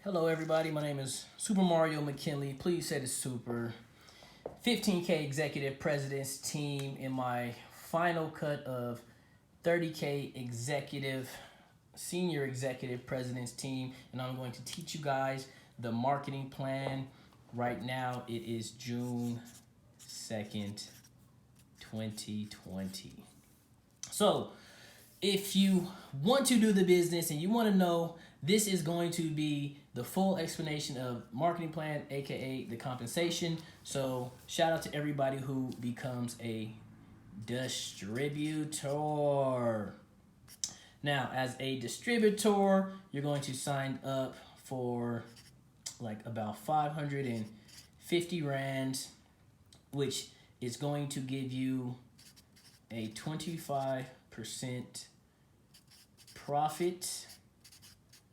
Hello everybody, my name is Super Mario McKinley. Please say the Super. 15K Executive President's Team in my final cut of 30K Senior Executive President's Team. And I'm going to teach you guys the marketing plan. Right now it is June 2nd, 2020. So if you want to do the business and you want to know, this is going to be the full explanation of marketing plan, aka the compensation. So shout out to everybody who becomes a distributor. Now, as a distributor, you're going to sign up for like about 550 rands, which is going to give you a 25% profit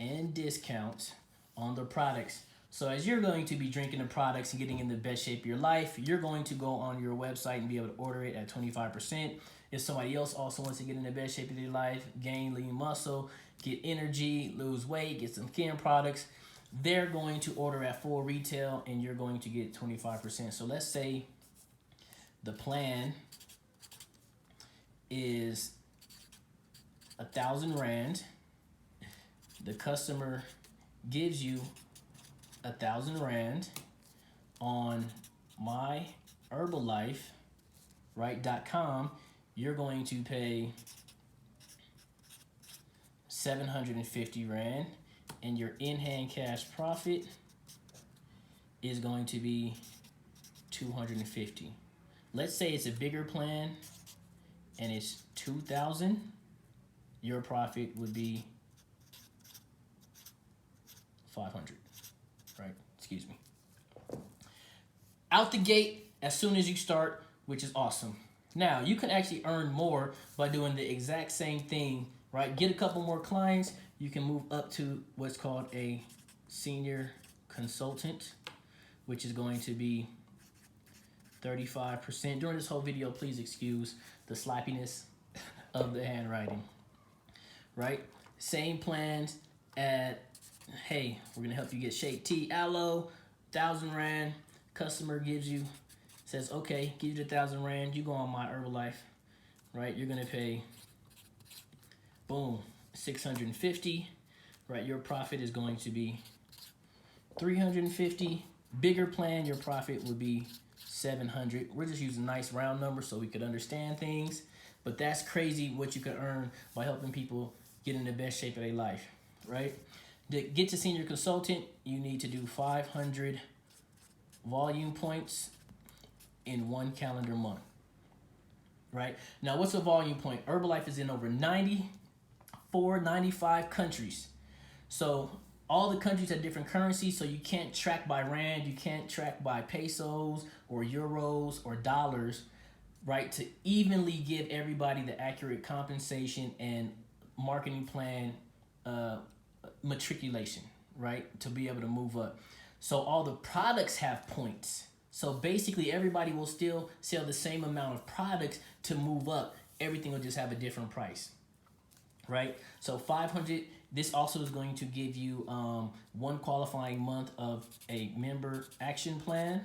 and discount on the products. So as you're going to be drinking the products and getting in the best shape of your life, you're going to go on your website and be able to order it at 25%. If somebody else also wants to get in the best shape of their life, gain lean muscle, get energy, lose weight, get some skin products, they're going to order at full retail and you're going to get 25%. So let's say the plan is 1,000 rand. The customer gives you 1,000 rand on my Herbalife, right.com. You're going to pay 750 rand, and your in-hand cash profit is going to be 250. Let's say it's a bigger plan and it's 2,000. Your profit would be 500, right? Excuse me. Out the gate, as soon as you start, which is awesome. Now, you can actually earn more by doing the exact same thing, right? Get a couple more clients, you can move up to what's called a senior consultant, which is going to be 35%. During this whole video, please excuse the sloppiness of the handwriting, right? Same plans at, hey, we're gonna help you get shake tea, aloe, 1,000 rand. Customer gives you, says, okay, give you the 1,000 rand. You go on my Herbalife, right? You're gonna pay, boom, 650, right? Your profit is going to be 350. Bigger plan, your profit would be 700. We're just using nice round numbers so we could understand things, but that's crazy what you could earn by helping people get in the best shape of their life, right? To get to senior consultant, you need to do 500 volume points in 1 calendar month, right? Now, what's a volume point? Herbalife is in over 94, 95 countries. So all the countries have different currencies, so you can't track by rand, you can't track by pesos or euros or dollars, right? To evenly give everybody the accurate compensation and marketing plan matriculation, right, to be able to move up. So all the products have points. So basically everybody will still sell the same amount of products to move up. Everything will just have a different price, right? So 500, this also is going to give you 1 qualifying month of a member action plan,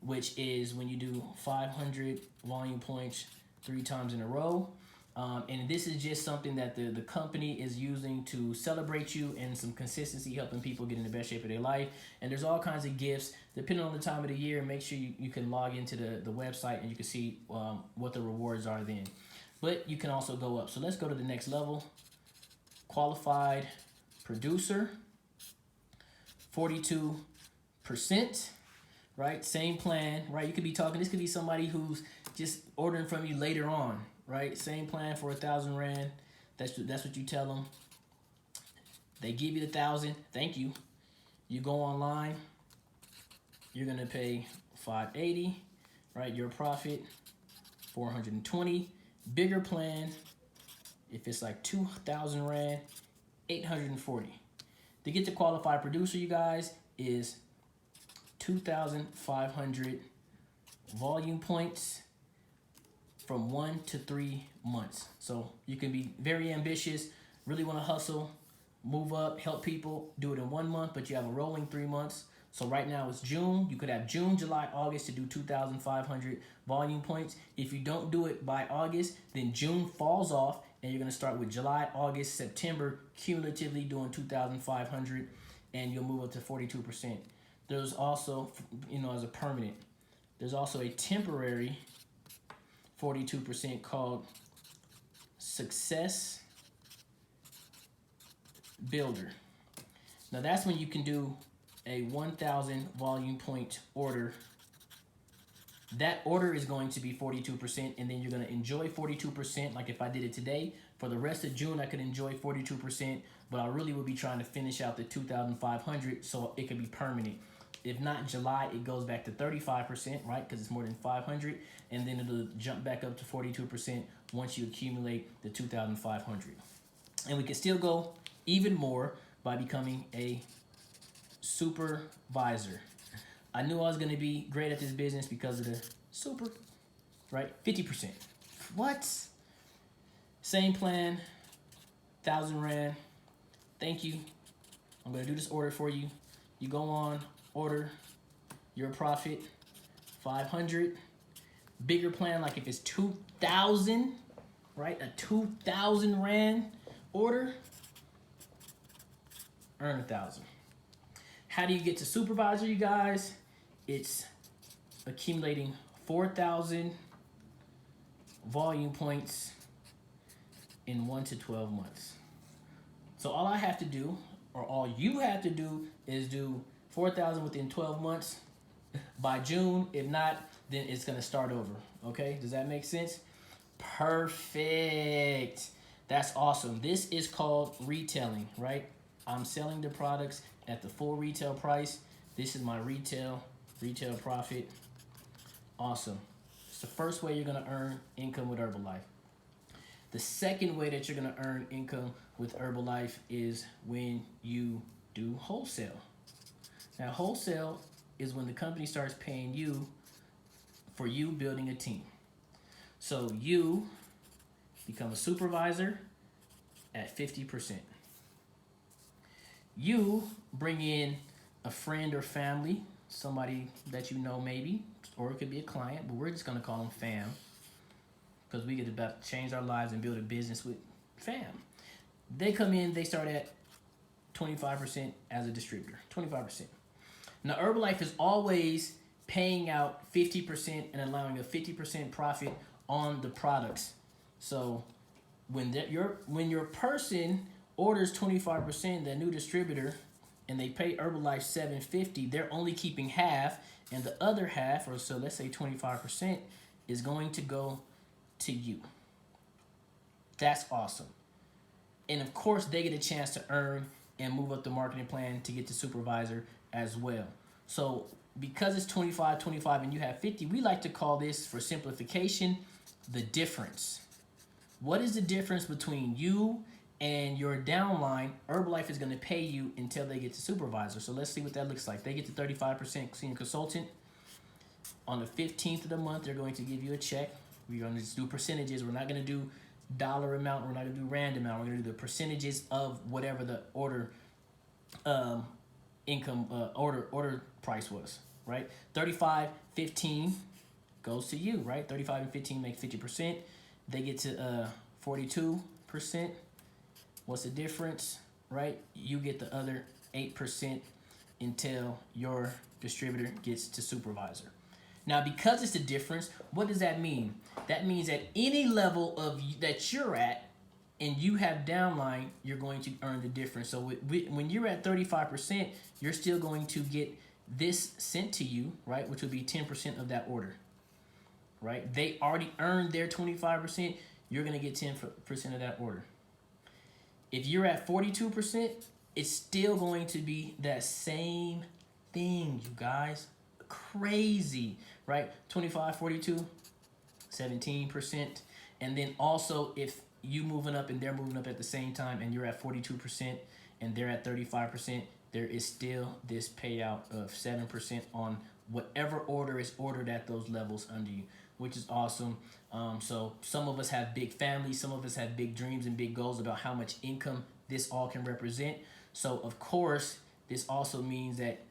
which is when you do 500 volume points 3 times in a row. And this is just something that the company is using to celebrate you and some consistency, helping people get in the best shape of their life. And there's all kinds of gifts depending on the time of the year. Make sure you can log into the website and you can see what the rewards are then. But you can also go up. So let's go to the next level. Qualified producer, 42%, right? Same plan, right? You could be talking, this could be somebody who's just ordering from you later on, right? Same plan for 1,000 rand. That's what you tell them. They give you the 1,000. Thank you. You go online. You're gonna pay 580, right? Your profit 420. Bigger plan, if it's like 2,000 rand, 840. To get the qualified producer, you guys, is 2,500 volume points from 1 to 3 months. So you can be very ambitious, really want to hustle, move up, help people, do it in 1 month, but you have a rolling 3 months. So right now it's June. You could have June, July, August to do 2,500 volume points. If you don't do it by August, then June falls off and you're going to start with July, August, September, cumulatively doing 2,500, and you'll move up to 42%. There's also, as a permanent, there's also a temporary 42% called Success Builder. Now that's when you can do a 1,000 volume point order. That order is going to be 42%, and then you're going to enjoy 42%. Like if I did it today, for the rest of June, I could enjoy 42%, but I really would be trying to finish out the 2,500 so it could be permanent. If not July, it goes back to 35%, right? Because it's more than 500, and then it'll jump back up to 42% once you accumulate the 2,500. And we can still go even more by becoming a supervisor. I knew I was going to be great at this business because of the super, right? 50%. What? Same plan, 1,000 Rand. Thank you. I'm going to do this order for you. You go on, order your profit, 500. Bigger plan, like if it's 2,000, right? A 2,000 Rand order, earn 1,000. How do you get to supervisor, you guys? It's accumulating 4,000 volume points in 1 to 12 months. So all I have to do, or all you have to do, is do 4,000 within 12 months by June. If not, then it's gonna start over. Okay, does that make sense? Perfect. That's awesome. This is called retailing, right? I'm selling the products at the full retail price. This is my retail profit. Awesome. It's the first way you're gonna earn income with Herbalife. The second way that you're gonna earn income with Herbalife is when you do wholesale. Now, wholesale is when the company starts paying you for you building a team. So you become a supervisor at 50%. You bring in a friend or family, somebody that you know maybe, or it could be a client, but we're just gonna call them fam, because we get about to change our lives and build a business with fam. They come in, they start at 25% as a distributor, 25%. Now, Herbalife is always paying out 50% and allowing a 50% profit on the products. So when your person orders 25%, the new distributor, and they pay Herbalife $750, they're only keeping half, and the other half, or so let's say 25%, is going to go to you. That's awesome. And of course, they get a chance to earn and move up the marketing plan to get to supervisor as well. So because it's 25, 25, and you have 50, we like to call this, for simplification, the difference. What is the difference between you and your downline? Herbalife is going to pay you until they get to supervisor. So let's see what that looks like. They get to 35% senior consultant. On the 15th of the month, they're going to give you a check. We're going to just do percentages. We're not going to do dollar amount. We're not going to do rand amount. We're going to do the percentages of whatever the order order price was, right? 35.15 goes to you, right? 35 and 15 make 50%. They get to 42%. What's the difference, right? You get the other 8% until your distributor gets to supervisor. Now, because it's the difference, what does that mean? That means at any level of that you're at and you have downline, you're going to earn the difference. So when you're at 35%, you're still going to get this sent to you, right? Which would be 10% of that order, right? They already earned their 25%. You're going to get 10% of that order. If you're at 42%, it's still going to be that same thing, you guys. Crazy, right? 25, 42, 17%. And then also if you moving up and they're moving up at the same time and you're at 42% and they're at 35%, there is still this payout of 7% on whatever order is ordered at those levels under you, which is awesome. So some of us have big families, some of us have big dreams and big goals about how much income this all can represent. So of course, this also means that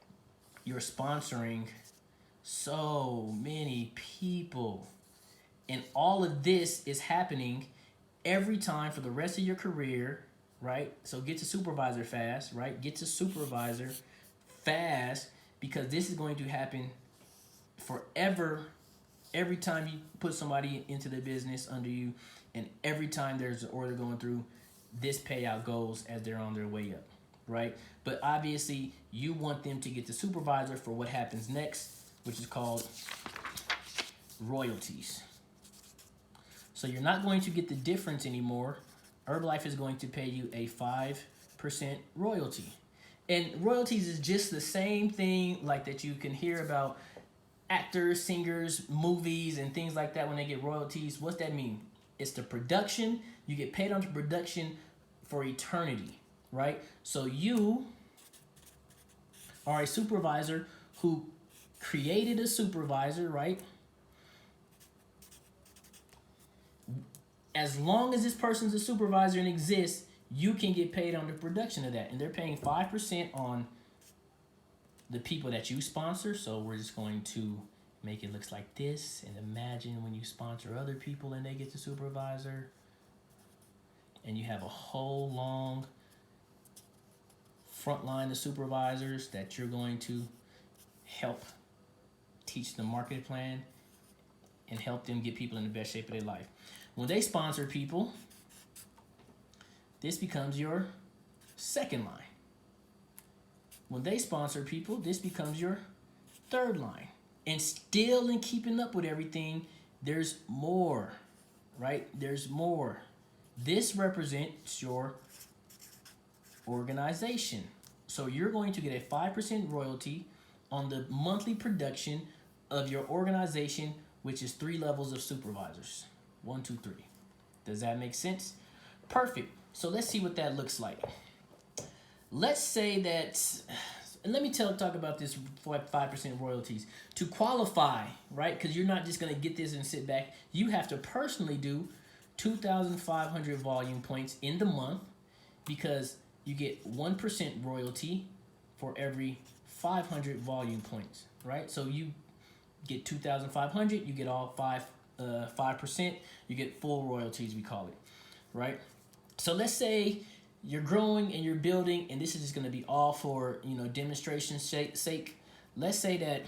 you're sponsoring so many people. And all of this is happening every time for the rest of your career, right? So get to supervisor fast, right? Get to supervisor fast, because this is going to happen forever. Every time you put somebody into the business under you, and every time there's an order going through, this payout goes as they're on their way up, right? But obviously, you want them to get to supervisor for what happens next, which is called royalties. So you're not going to get the difference anymore. Herbalife is going to pay you a 5% royalty. And royalties is just the same thing like that you can hear about actors, singers, movies, and things like that when they get royalties. What's that mean? It's the production. You get paid on the production for eternity, right? So you are a supervisor who created a supervisor, right? As long as this person's a supervisor and exists, you can get paid on the production of that. And they're paying 5% on the people that you sponsor. So we're just going to make it look like this. And imagine when you sponsor other people and they get to supervisor. And you have a whole long front line of supervisors that you're going to help teach the market plan and help them get people in the best shape of their life. When they sponsor people, this becomes your second line. When they sponsor people, this becomes your third line. And still in keeping up with everything, there's more, right? There's more. This represents your organization. So you're going to get a 5% royalty on the monthly production of your organization, which is 3 levels of supervisors. 1, 2, 3. Does that make sense? Perfect. So let's see what that looks like. Let's say that, and let me talk about this 5% royalties. To qualify, right? Because you're not just going to get this and sit back. You have to personally do 2,500 volume points in the month, because you get 1% royalty for every 500 volume points, right? So you get 2,500, you get all 5%, you get full royalties, we call it, right? So let's say you're growing and you're building, and this is just going to be all for, demonstration sake. Let's say that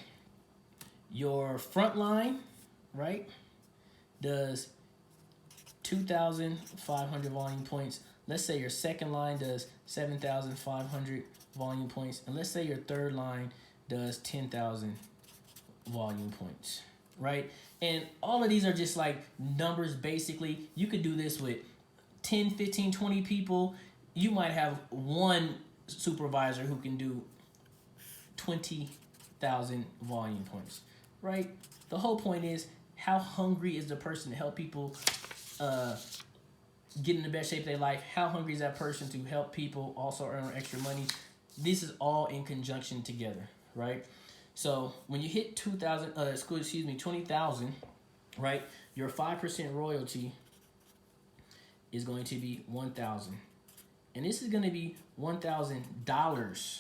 your front line, right, does 2,500 volume points. Let's say your second line does 7,500 volume points, and let's say your third line does 10,000 volume points, right? And all of these are just like numbers. Basically, you could do this with 10, 15, 20 people. You might have one supervisor who can do 20,000 volume points, right? The whole point is, how hungry is the person to help people get in the best shape of their life? How hungry is that person to help people also earn extra money? This is all in conjunction together, right? So when you hit 20,000, right, your 5% royalty is going to be 1,000, and this is going to be $1,000,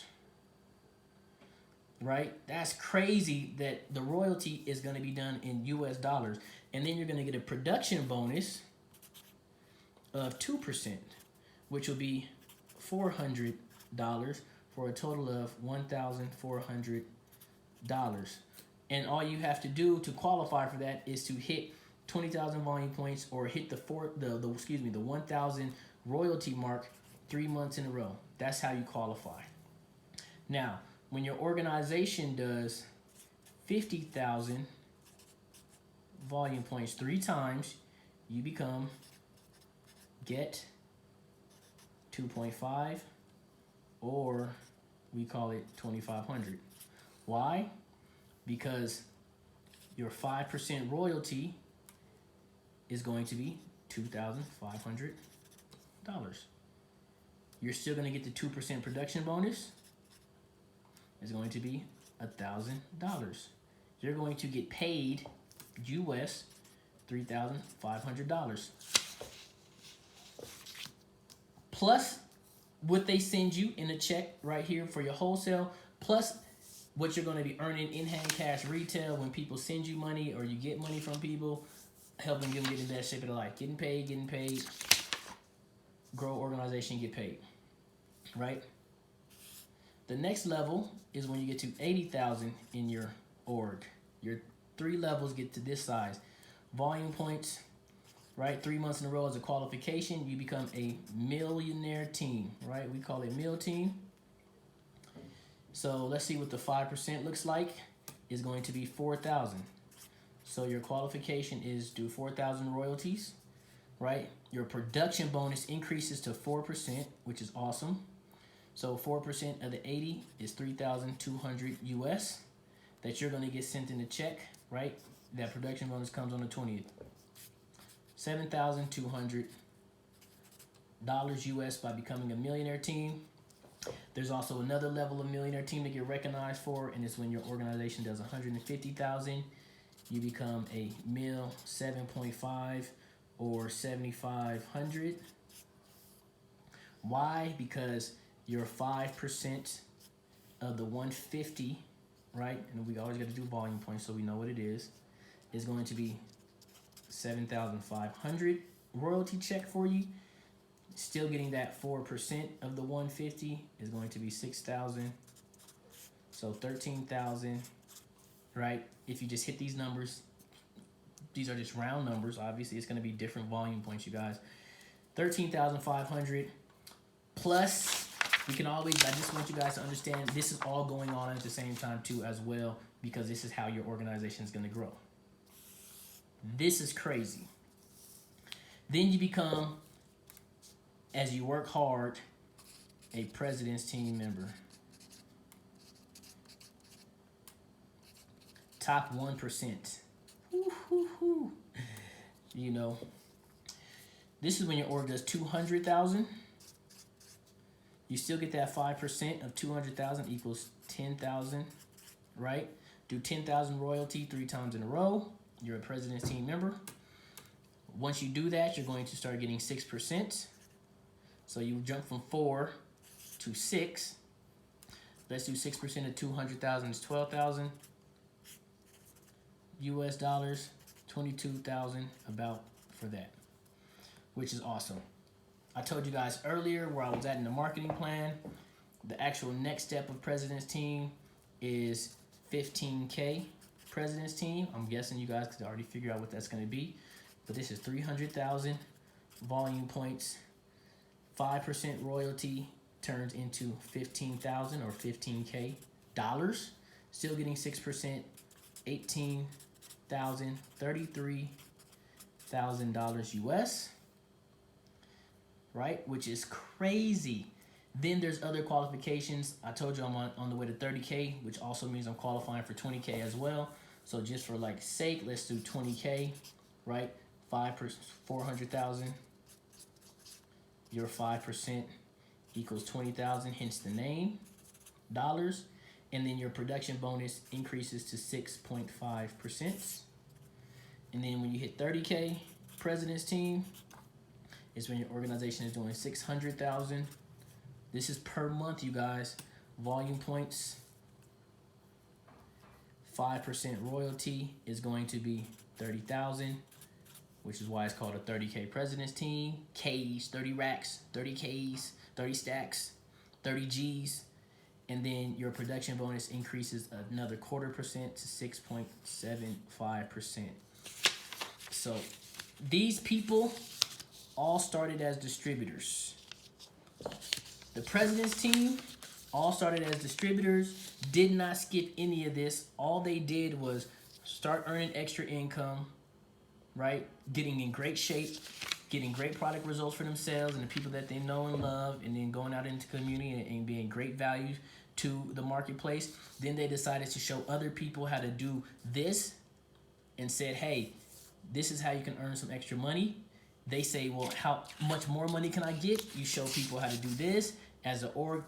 right? That's crazy that the royalty is going to be done in US dollars, and then you're going to get a production bonus of 2%, which will be $400 for a total of $1,400. And all you have to do to qualify for that is to hit 20,000 volume points, or hit the 1,000 royalty mark 3 months in a row. That's how you qualify. Now, when your organization does 50,000 volume points 3 times, you become get 2.5, or we call it 2,500. Why? Because your 5% royalty is going to be $2,500. You're still going to get the 2% production bonus. It's going to be $1,000. You're going to get paid US $3,500. Plus what they send you in a check right here for your wholesale, plus what you're going to be earning in hand cash retail when people send you money or you get money from people, helping them get in the best shape of their life. Getting paid, grow organization, get paid, right? The next level is when you get to 80,000 in your org. Your 3 levels get to this size. Volume points, right? 3 months in a row as a qualification, you become a millionaire team, right? We call it meal team. So let's see what the 5% looks like. Is going to be 4,000. So your qualification is do 4,000 royalties, right? Your production bonus increases to 4%, which is awesome. So 4% of the 80 is 3,200 US that you're going to get sent in a check, right? That production bonus comes on the 20th. $7,200 US by becoming a millionaire team. There's also another level of millionaire team to get recognized for, and it's when your organization does 150,000, you become a mil 7.5 or 7,500. Why? Because you're 5% of the 150, right? And we always got to do volume points so we know what it is going to be 7,500 royalty check for you. Still getting that 4% of the 150 is going to be 6,000. So 13,000, right? If you just hit these numbers, these are just round numbers. Obviously, it's going to be different volume points, you guys. 13,500 plus. We can always, I just want you guys to understand this is all going on at the same time too as well, because this is how your organization is going to grow. This is crazy. Then you become, as you work hard, a president's team member. Top 1%. Woo-hoo-hoo. You know, this is when your org does 200,000. You still get that 5% of 200,000 equals 10,000, right? Do 10,000 royalty 3 times in a row. You're a president's team member. Once you do that, you're going to start getting 6%. So you jump from 4 to 6. Let's do 6% of 200,000 is 12,000 US dollars, 22,000 about for that, which is awesome. I told you guys earlier where I was at in the marketing plan. The actual next step of President's Team is 15K President's Team. I'm guessing you guys could already figure out what that's going to be. But this is 300,000 volume points. 5% royalty turns into 15,000 or 15K dollars. Still getting 6%, 18,000, $33,000 US. Right, which is crazy. Then there's other qualifications. I told you I'm on the way to 30K, which also means I'm qualifying for 20K as well. So just for like sake, let's do 20K, right? 400,000. Your 5% equals 20,000, hence the name, dollars. And then your production bonus increases to 6.5%. And then when you hit 30K, President's Team, is when your organization is doing 600,000. This is per month, you guys. Volume points. 5% royalty is going to be 30,000, which is why it's called a 30K President's Team. Ks, 30 racks, 30 Ks, 30 stacks, 30 Gs. And then your production bonus increases another 0.25% to 6.75%. So these people all started as distributors. The President's Team all started as distributors, did not skip any of this. All they did was start earning extra income, right? Getting in great shape, getting great product results for themselves and the people that they know and love, and then going out into the community and being great value to the marketplace. Then they decided to show other people how to do this and said, hey, this is how you can earn some extra money. They say, well, how much more money can I get? You show people how to do this. As the org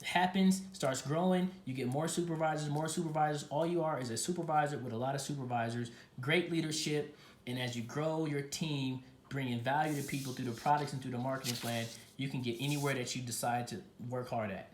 happens, starts growing, you get more supervisors, more supervisors. All you are is a supervisor with a lot of supervisors, great leadership. And as you grow your team, bringing value to people through the products and through the marketing plan, you can get anywhere that you decide to work hard at.